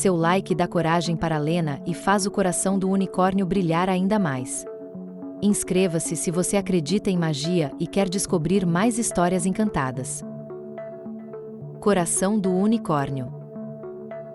Seu like dá coragem para Lena e faz o coração do unicórnio brilhar ainda mais. Inscreva-se se você acredita em magia e quer descobrir mais histórias encantadas. Coração do unicórnio.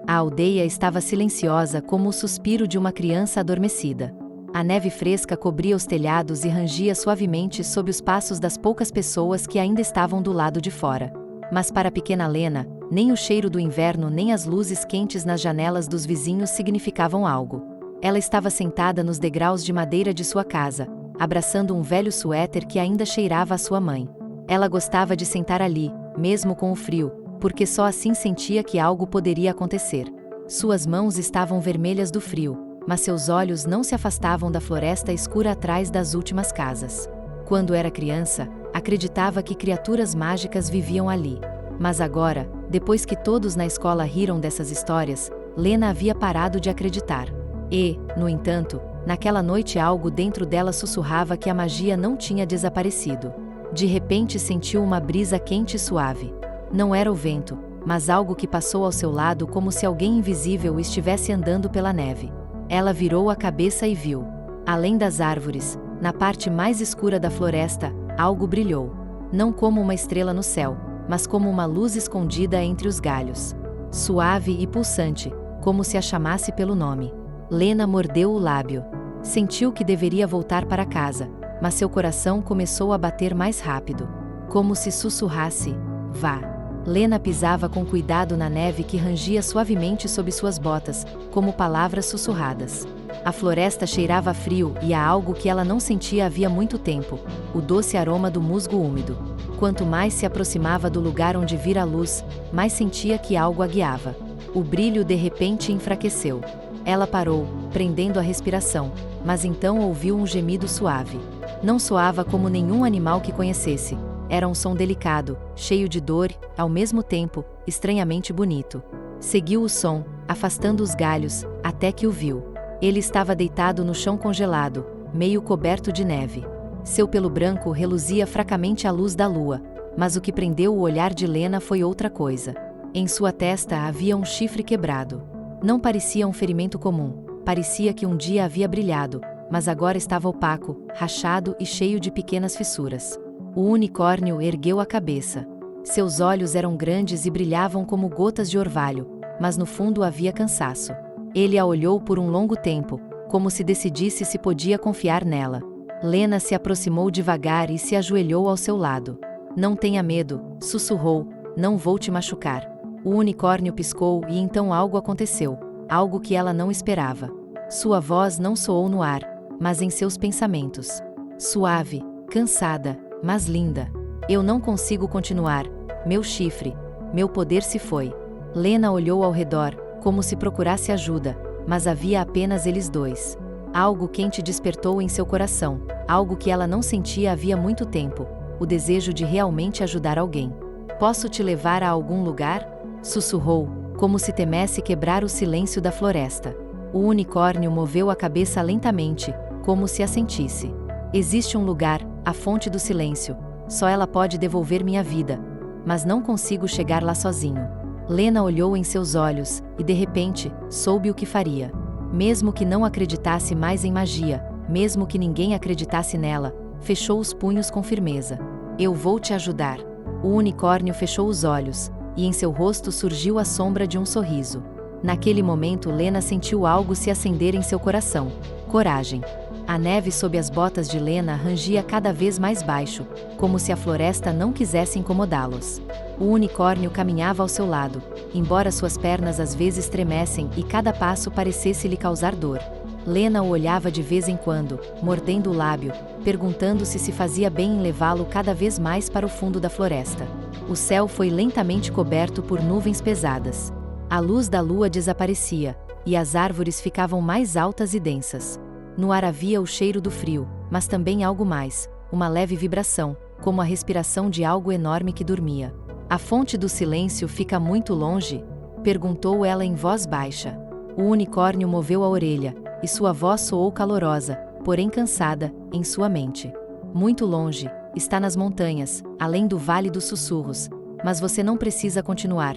A aldeia estava silenciosa como o suspiro de uma criança adormecida. A neve fresca cobria os telhados e rangia suavemente sob os passos das poucas pessoas que ainda estavam do lado de fora. Mas para a pequena Lena, nem o cheiro do inverno nem as luzes quentes nas janelas dos vizinhos significavam algo. Ela estava sentada nos degraus de madeira de sua casa, abraçando um velho suéter que ainda cheirava a sua mãe. Ela gostava de sentar ali, mesmo com o frio, porque só assim sentia que algo poderia acontecer. Suas mãos estavam vermelhas do frio, mas seus olhos não se afastavam da floresta escura atrás das últimas casas. Quando era criança, acreditava que criaturas mágicas viviam ali. Mas agora, depois que todos na escola riram dessas histórias, Lena havia parado de acreditar. E, no entanto, naquela noite algo dentro dela sussurrava que a magia não tinha desaparecido. De repente sentiu uma brisa quente e suave. Não era o vento, mas algo que passou ao seu lado como se alguém invisível estivesse andando pela neve. Ela virou a cabeça e viu. Além das árvores, na parte mais escura da floresta, algo brilhou. Não como uma estrela no céu, mas como uma luz escondida entre os galhos. Suave e pulsante, como se a chamasse pelo nome. Lena mordeu o lábio. Sentiu que deveria voltar para casa, mas seu coração começou a bater mais rápido. Como se sussurrasse, vá. Lena pisava com cuidado na neve que rangia suavemente sob suas botas, como palavras sussurradas. A floresta cheirava a frio e a algo que ela não sentia havia muito tempo, o doce aroma do musgo úmido. Quanto mais se aproximava do lugar onde vira a luz, mais sentia que algo a guiava. O brilho de repente enfraqueceu. Ela parou, prendendo a respiração, mas então ouviu um gemido suave. Não soava como nenhum animal que conhecesse. Era um som delicado, cheio de dor, ao mesmo tempo, estranhamente bonito. Seguiu o som, afastando os galhos, até que o viu. Ele estava deitado no chão congelado, meio coberto de neve. Seu pelo branco reluzia fracamente à luz da lua, mas o que prendeu o olhar de Lena foi outra coisa. Em sua testa havia um chifre quebrado. Não parecia um ferimento comum, parecia que um dia havia brilhado, mas agora estava opaco, rachado e cheio de pequenas fissuras. O unicórnio ergueu a cabeça. Seus olhos eram grandes e brilhavam como gotas de orvalho, mas no fundo havia cansaço. Ele a olhou por um longo tempo, como se decidisse se podia confiar nela. Lena se aproximou devagar e se ajoelhou ao seu lado. Não tenha medo, sussurrou, não vou te machucar. O unicórnio piscou e então algo aconteceu, algo que ela não esperava. Sua voz não soou no ar, mas em seus pensamentos. Suave, cansada, mas linda. Eu não consigo continuar. Meu chifre, meu poder se foi. Lena olhou ao redor, como se procurasse ajuda, mas havia apenas eles dois. Algo quente despertou em seu coração, algo que ela não sentia havia muito tempo, o desejo de realmente ajudar alguém. Posso te levar a algum lugar? Sussurrou, como se temesse quebrar o silêncio da floresta. O unicórnio moveu a cabeça lentamente, como se a sentisse. Existe um lugar, a fonte do silêncio. Só ela pode devolver minha vida. Mas não consigo chegar lá sozinho. Lena olhou em seus olhos, e de repente, soube o que faria. Mesmo que não acreditasse mais em magia, mesmo que ninguém acreditasse nela, fechou os punhos com firmeza. Eu vou te ajudar. O unicórnio fechou os olhos, e em seu rosto surgiu a sombra de um sorriso. Naquele momento Lena sentiu algo se acender em seu coração. Coragem. A neve sob as botas de Lena rangia cada vez mais baixo, como se a floresta não quisesse incomodá-los. O unicórnio caminhava ao seu lado, embora suas pernas às vezes tremessem e cada passo parecesse lhe causar dor. Lena o olhava de vez em quando, mordendo o lábio, perguntando-se se fazia bem em levá-lo cada vez mais para o fundo da floresta. O céu foi lentamente coberto por nuvens pesadas. A luz da lua desaparecia, e as árvores ficavam mais altas e densas. No ar havia o cheiro do frio, mas também algo mais, uma leve vibração, como a respiração de algo enorme que dormia. A fonte do silêncio fica muito longe? Perguntou ela em voz baixa. O unicórnio moveu a orelha, e sua voz soou calorosa, porém cansada, em sua mente. Muito longe, está nas montanhas, além do Vale dos Sussurros, mas você não precisa continuar.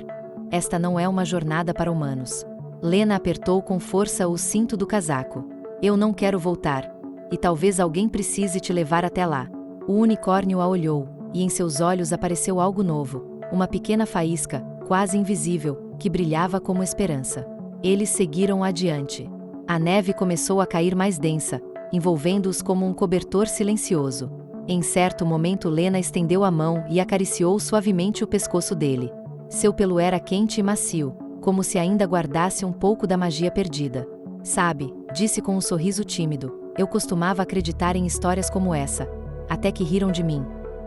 Esta não é uma jornada para humanos. Lena apertou com força o cinto do casaco. Eu não quero voltar. E talvez alguém precise te levar até lá. O unicórnio a olhou, e em seus olhos apareceu algo novo, uma pequena faísca, quase invisível, que brilhava como esperança. Eles seguiram adiante. A neve começou a cair mais densa, envolvendo-os como um cobertor silencioso. Em certo momento Lena estendeu a mão e acariciou suavemente o pescoço dele. Seu pelo era quente e macio, como se ainda guardasse um pouco da magia perdida. Sabe, disse com um sorriso tímido, eu costumava acreditar em histórias como essa. Até que riram de mim.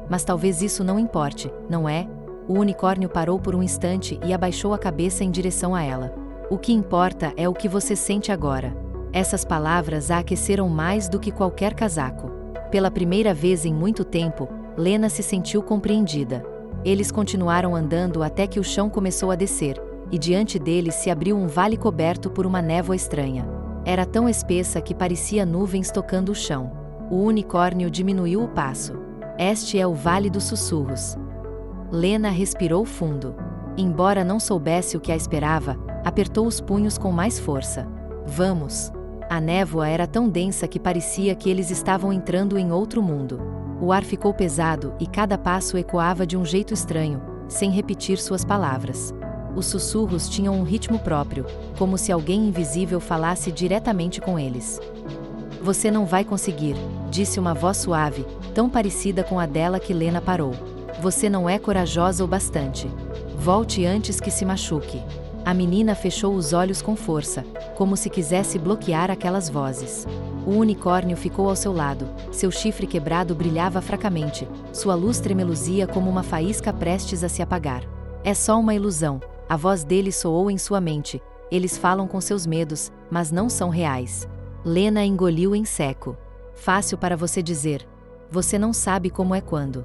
Mas talvez isso não importe, não é? O unicórnio parou por um instante e abaixou a cabeça em direção a ela. O que importa é o que você sente agora. Essas palavras a aqueceram mais do que qualquer casaco. Pela primeira vez em muito tempo, Lena se sentiu compreendida. Eles continuaram andando até que o chão começou a descer, e diante deles se abriu um vale coberto por uma névoa estranha. Era tão espessa que parecia nuvens tocando o chão. O unicórnio diminuiu o passo. Este é o Vale dos Sussurros. Lena respirou fundo. Embora não soubesse o que a esperava, apertou os punhos com mais força. Vamos! A névoa era tão densa que parecia que eles estavam entrando em outro mundo. O ar ficou pesado e cada passo ecoava de um jeito estranho, sem repetir suas palavras. Os sussurros tinham um ritmo próprio, como se alguém invisível falasse diretamente com eles. Você não vai conseguir, disse uma voz suave, tão parecida com a dela que Lena parou. Você não é corajosa o bastante. Volte antes que se machuque. A menina fechou os olhos com força, como se quisesse bloquear aquelas vozes. O unicórnio ficou ao seu lado, seu chifre quebrado brilhava fracamente, sua luz tremeluzia como uma faísca prestes a se apagar. É só uma ilusão, a voz dele soou em sua mente, eles falam com seus medos, mas não são reais. Lena engoliu em seco. Fácil para você dizer. Você não sabe como é quando.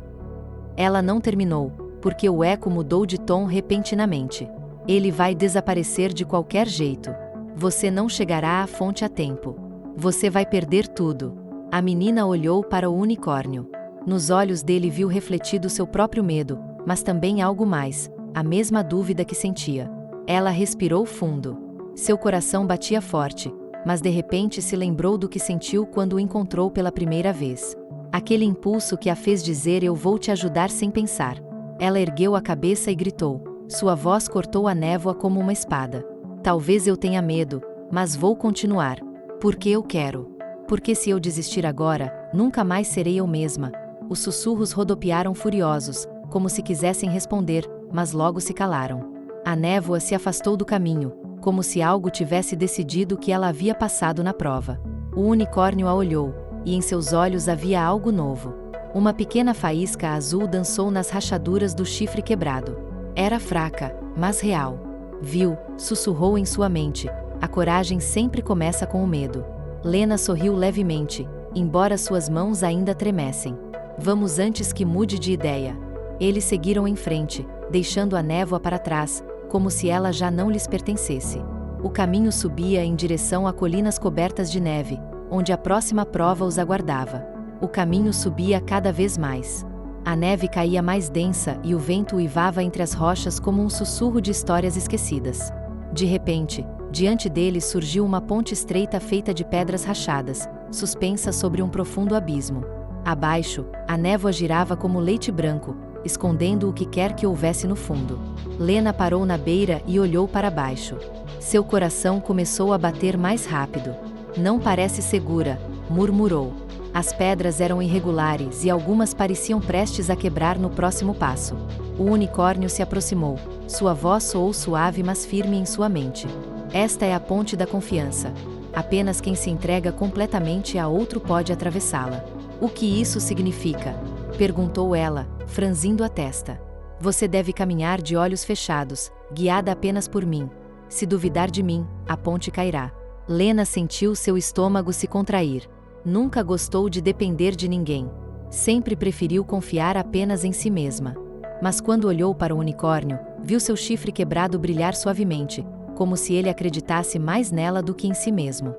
Ela não terminou, porque o eco mudou de tom repentinamente. Ele vai desaparecer de qualquer jeito. Você não chegará à fonte a tempo. Você vai perder tudo. A menina olhou para o unicórnio. Nos olhos dele viu refletido seu próprio medo, mas também algo mais, a mesma dúvida que sentia. Ela respirou fundo. Seu coração batia forte, mas de repente se lembrou do que sentiu quando o encontrou pela primeira vez. Aquele impulso que a fez dizer eu vou te ajudar sem pensar. Ela ergueu a cabeça e gritou. Sua voz cortou a névoa como uma espada. Talvez eu tenha medo, mas vou continuar. Porque eu quero. Porque se eu desistir agora, nunca mais serei eu mesma. Os sussurros rodopiaram furiosos, como se quisessem responder, mas logo se calaram. A névoa se afastou do caminho, como se algo tivesse decidido que ela havia passado na prova. O unicórnio a olhou, e em seus olhos havia algo novo. Uma pequena faísca azul dançou nas rachaduras do chifre quebrado. Era fraca, mas real. Viu, sussurrou em sua mente. A coragem sempre começa com o medo. Lena sorriu levemente, embora suas mãos ainda tremessem. Vamos antes que mude de ideia. Eles seguiram em frente, deixando a névoa para trás, como se ela já não lhes pertencesse. O caminho subia em direção a colinas cobertas de neve, onde a próxima prova os aguardava. O caminho subia cada vez mais. A neve caía mais densa e o vento uivava entre as rochas como um sussurro de histórias esquecidas. De repente, diante deles surgiu uma ponte estreita feita de pedras rachadas, suspensa sobre um profundo abismo. Abaixo, a névoa girava como leite branco, escondendo o que quer que houvesse no fundo. Lena parou na beira e olhou para baixo. Seu coração começou a bater mais rápido. Não parece segura, murmurou. As pedras eram irregulares e algumas pareciam prestes a quebrar no próximo passo. O unicórnio se aproximou. Sua voz soou suave mas firme em sua mente. Esta é a ponte da confiança. Apenas quem se entrega completamente a outro pode atravessá-la. O que isso significa? Perguntou ela, franzindo a testa. Você deve caminhar de olhos fechados, guiada apenas por mim. Se duvidar de mim, a ponte cairá. Lena sentiu seu estômago se contrair. Nunca gostou de depender de ninguém. Sempre preferiu confiar apenas em si mesma. Mas quando olhou para o unicórnio, viu seu chifre quebrado brilhar suavemente, como se ele acreditasse mais nela do que em si mesmo.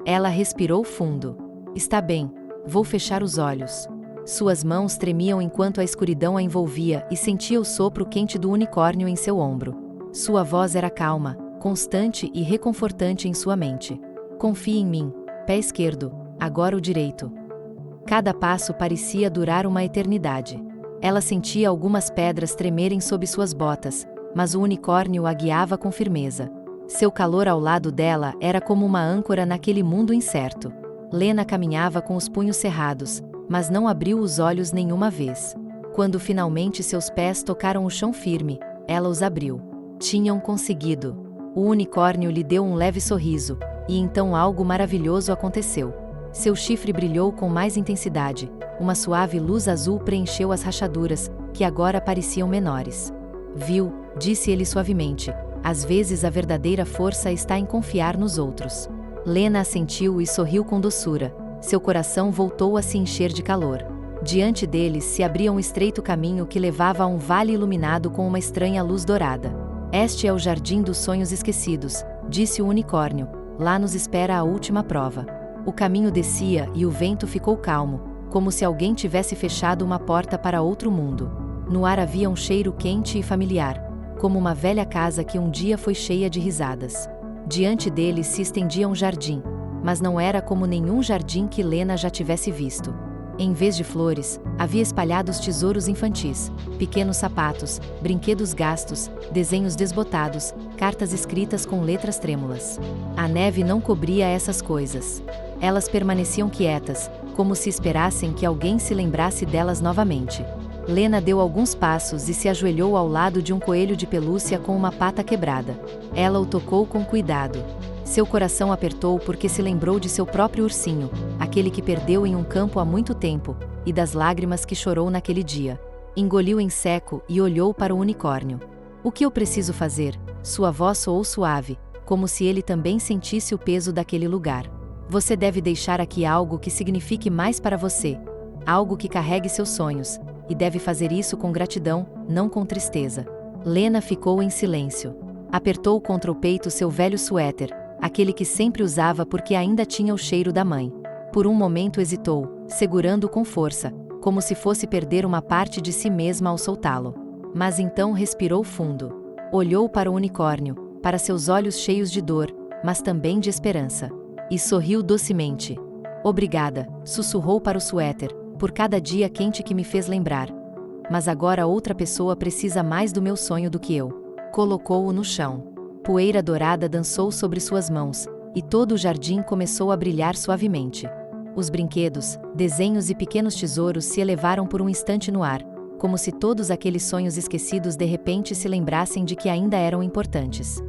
Ela respirou fundo. Está bem, vou fechar os olhos. Suas mãos tremiam enquanto a escuridão a envolvia e sentia o sopro quente do unicórnio em seu ombro. Sua voz era calma, constante e reconfortante em sua mente. Confie em mim, pé esquerdo, agora o direito. Cada passo parecia durar uma eternidade. Ela sentia algumas pedras tremerem sob suas botas, mas o unicórnio a guiava com firmeza. Seu calor ao lado dela era como uma âncora naquele mundo incerto. Lena caminhava com os punhos cerrados, mas não abriu os olhos nenhuma vez. Quando finalmente seus pés tocaram o chão firme, ela os abriu. Tinham conseguido. O unicórnio lhe deu um leve sorriso, e então algo maravilhoso aconteceu. Seu chifre brilhou com mais intensidade, uma suave luz azul preencheu as rachaduras, que agora pareciam menores. Viu, disse ele suavemente, às vezes a verdadeira força está em confiar nos outros. Lena assentiu e sorriu com doçura, seu coração voltou a se encher de calor. Diante deles se abria um estreito caminho que levava a um vale iluminado com uma estranha luz dourada. Este é o Jardim dos Sonhos Esquecidos, disse o unicórnio, lá nos espera a última prova. O caminho descia e o vento ficou calmo, como se alguém tivesse fechado uma porta para outro mundo. No ar havia um cheiro quente e familiar, como uma velha casa que um dia foi cheia de risadas. Diante deles se estendia um jardim, mas não era como nenhum jardim que Lena já tivesse visto. Em vez de flores, havia espalhados tesouros infantis, pequenos sapatos, brinquedos gastos, desenhos desbotados, cartas escritas com letras trêmulas. A neve não cobria essas coisas. Elas permaneciam quietas, como se esperassem que alguém se lembrasse delas novamente. Lena deu alguns passos e se ajoelhou ao lado de um coelho de pelúcia com uma pata quebrada. Ela o tocou com cuidado. Seu coração apertou porque se lembrou de seu próprio ursinho, aquele que perdeu em um campo há muito tempo, e das lágrimas que chorou naquele dia. Engoliu em seco e olhou para o unicórnio. O que eu preciso fazer? Sua voz soou suave, como se ele também sentisse o peso daquele lugar. Você deve deixar aqui algo que signifique mais para você, algo que carregue seus sonhos, e deve fazer isso com gratidão, não com tristeza. Lena ficou em silêncio. Apertou contra o peito seu velho suéter, aquele que sempre usava porque ainda tinha o cheiro da mãe. Por um momento hesitou, segurando-o com força, como se fosse perder uma parte de si mesma ao soltá-lo. Mas então respirou fundo. Olhou para o unicórnio, para seus olhos cheios de dor, mas também de esperança. E sorriu docemente. Obrigada, sussurrou para o suéter, por cada dia quente que me fez lembrar. Mas agora outra pessoa precisa mais do meu sonho do que eu. Colocou-o no chão. Poeira dourada dançou sobre suas mãos, e todo o jardim começou a brilhar suavemente. Os brinquedos, desenhos e pequenos tesouros se elevaram por um instante no ar, como se todos aqueles sonhos esquecidos de repente se lembrassem de que ainda eram importantes.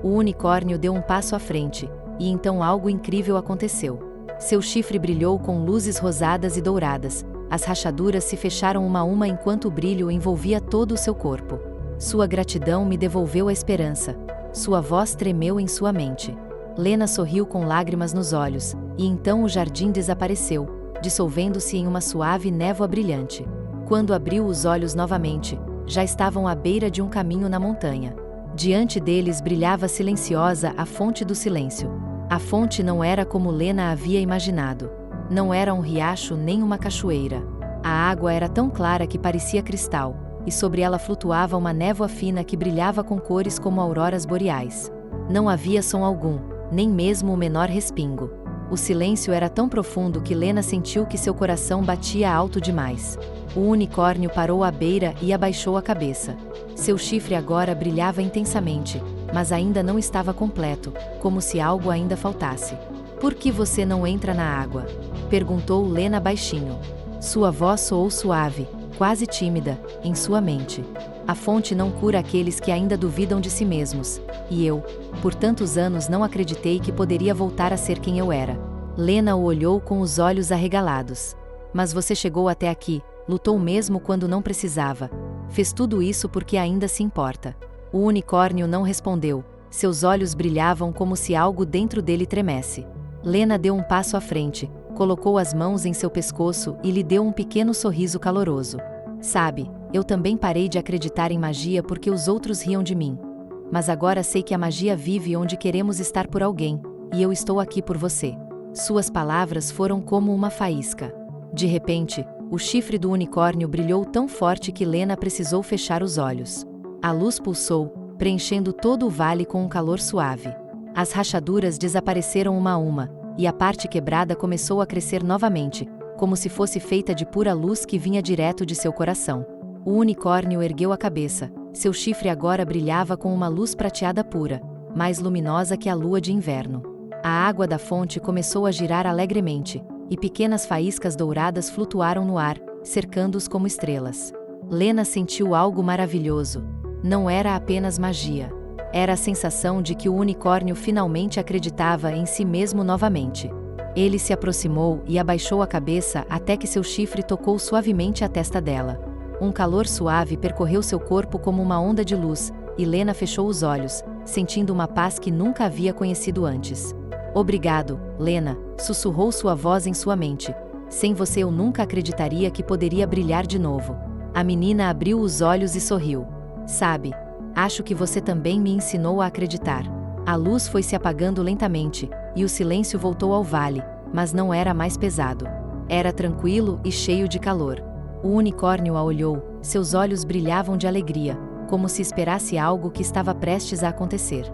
O unicórnio deu um passo à frente, e então algo incrível aconteceu. Seu chifre brilhou com luzes rosadas e douradas, as rachaduras se fecharam uma a uma enquanto o brilho envolvia todo o seu corpo. Sua gratidão me devolveu a esperança. Sua voz tremeu em sua mente. Lena sorriu com lágrimas nos olhos, e então o jardim desapareceu, dissolvendo-se em uma suave névoa brilhante. Quando abriu os olhos novamente, já estavam à beira de um caminho na montanha. Diante deles brilhava silenciosa a fonte do silêncio. A fonte não era como Lena havia imaginado. Não era um riacho nem uma cachoeira. A água era tão clara que parecia cristal, e sobre ela flutuava uma névoa fina que brilhava com cores como auroras boreais. Não havia som algum, nem mesmo o menor respingo. O silêncio era tão profundo que Lena sentiu que seu coração batia alto demais. O unicórnio parou à beira e abaixou a cabeça. Seu chifre agora brilhava intensamente, mas ainda não estava completo, como se algo ainda faltasse. Por que você não entra na água? Perguntou Lena baixinho. Sua voz soou suave, quase tímida, em sua mente. A fonte não cura aqueles que ainda duvidam de si mesmos, e eu, por tantos anos não acreditei que poderia voltar a ser quem eu era. Lena o olhou com os olhos arregalados. Mas você chegou até aqui, lutou mesmo quando não precisava. Fez tudo isso porque ainda se importa. O unicórnio não respondeu, seus olhos brilhavam como se algo dentro dele tremesse. Lena deu um passo à frente, colocou as mãos em seu pescoço e lhe deu um pequeno sorriso caloroso. Sabe, eu também parei de acreditar em magia porque os outros riam de mim. Mas agora sei que a magia vive onde queremos estar por alguém, e eu estou aqui por você. Suas palavras foram como uma faísca. De repente, o chifre do unicórnio brilhou tão forte que Lena precisou fechar os olhos. A luz pulsou, preenchendo todo o vale com um calor suave. As rachaduras desapareceram uma a uma, e a parte quebrada começou a crescer novamente, como se fosse feita de pura luz que vinha direto de seu coração. O unicórnio ergueu a cabeça, seu chifre agora brilhava com uma luz prateada pura, mais luminosa que a lua de inverno. A água da fonte começou a girar alegremente, e pequenas faíscas douradas flutuaram no ar, cercando-os como estrelas. Lena sentiu algo maravilhoso. Não era apenas magia. Era a sensação de que o unicórnio finalmente acreditava em si mesmo novamente. Ele se aproximou e abaixou a cabeça até que seu chifre tocou suavemente a testa dela. Um calor suave percorreu seu corpo como uma onda de luz, e Lena fechou os olhos, sentindo uma paz que nunca havia conhecido antes. Obrigado, Lena, sussurrou sua voz em sua mente. Sem você eu nunca acreditaria que poderia brilhar de novo. A menina abriu os olhos e sorriu. Sabe, acho que você também me ensinou a acreditar. A luz foi se apagando lentamente, e o silêncio voltou ao vale, mas não era mais pesado. Era tranquilo e cheio de calor. O unicórnio a olhou, seus olhos brilhavam de alegria, como se esperasse algo que estava prestes a acontecer.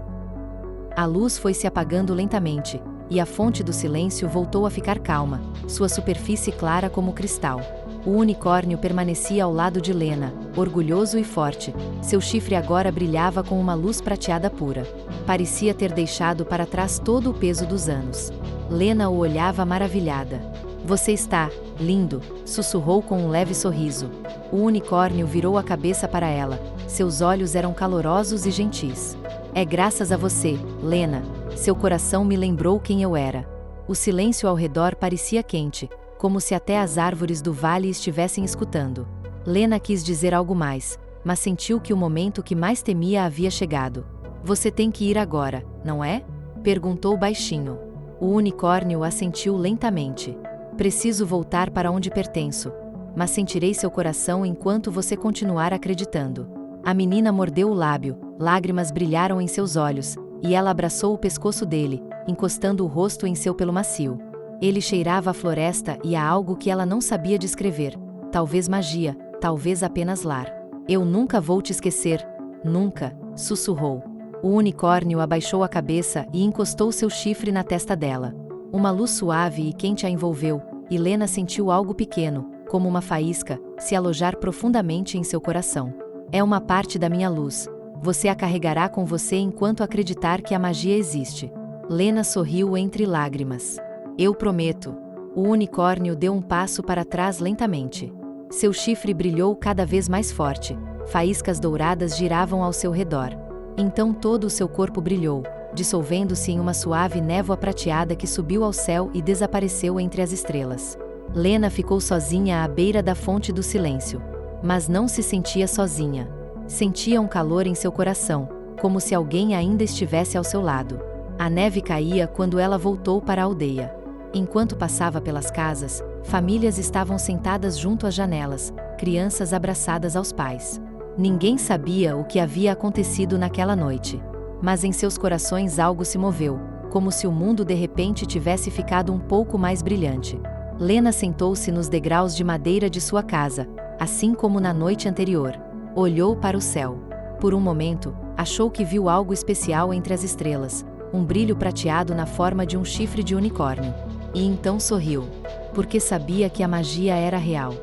A luz foi se apagando lentamente, e a fonte do silêncio voltou a ficar calma, sua superfície clara como cristal. O unicórnio permanecia ao lado de Lena, orgulhoso e forte. Seu chifre agora brilhava com uma luz prateada pura. Parecia ter deixado para trás todo o peso dos anos. Lena o olhava maravilhada. Você está lindo, sussurrou com um leve sorriso. O unicórnio virou a cabeça para ela. Seus olhos eram calorosos e gentis. É graças a você, Lena. Seu coração me lembrou quem eu era. O silêncio ao redor parecia quente, como se até as árvores do vale estivessem escutando. Lena quis dizer algo mais, mas sentiu que o momento que mais temia havia chegado. Você tem que ir agora, não é? Perguntou baixinho. O unicórnio assentiu lentamente. Preciso voltar para onde pertenço, mas sentirei seu coração enquanto você continuar acreditando. A menina mordeu o lábio, lágrimas brilharam em seus olhos, e ela abraçou o pescoço dele, encostando o rosto em seu pelo macio. Ele cheirava a floresta e a algo que ela não sabia descrever. Talvez magia, talvez apenas lar. Eu nunca vou te esquecer, nunca, sussurrou. O unicórnio abaixou a cabeça e encostou seu chifre na testa dela. Uma luz suave e quente a envolveu, e Lena sentiu algo pequeno, como uma faísca, se alojar profundamente em seu coração. É uma parte da minha luz. Você a carregará com você enquanto acreditar que a magia existe. Lena sorriu entre lágrimas. Eu prometo. O unicórnio deu um passo para trás lentamente. Seu chifre brilhou cada vez mais forte. Faíscas douradas giravam ao seu redor. Então todo o seu corpo brilhou, dissolvendo-se em uma suave névoa prateada que subiu ao céu e desapareceu entre as estrelas. Lena ficou sozinha à beira da fonte do silêncio. Mas não se sentia sozinha. Sentia um calor em seu coração, como se alguém ainda estivesse ao seu lado. A neve caía quando ela voltou para a aldeia. Enquanto passava pelas casas, famílias estavam sentadas junto às janelas, crianças abraçadas aos pais. Ninguém sabia o que havia acontecido naquela noite. Mas em seus corações algo se moveu, como se o mundo de repente tivesse ficado um pouco mais brilhante. Lena sentou-se nos degraus de madeira de sua casa, assim como na noite anterior. Olhou para o céu. Por um momento, achou que viu algo especial entre as estrelas, um brilho prateado na forma de um chifre de unicórnio. E então sorriu, porque sabia que a magia era real.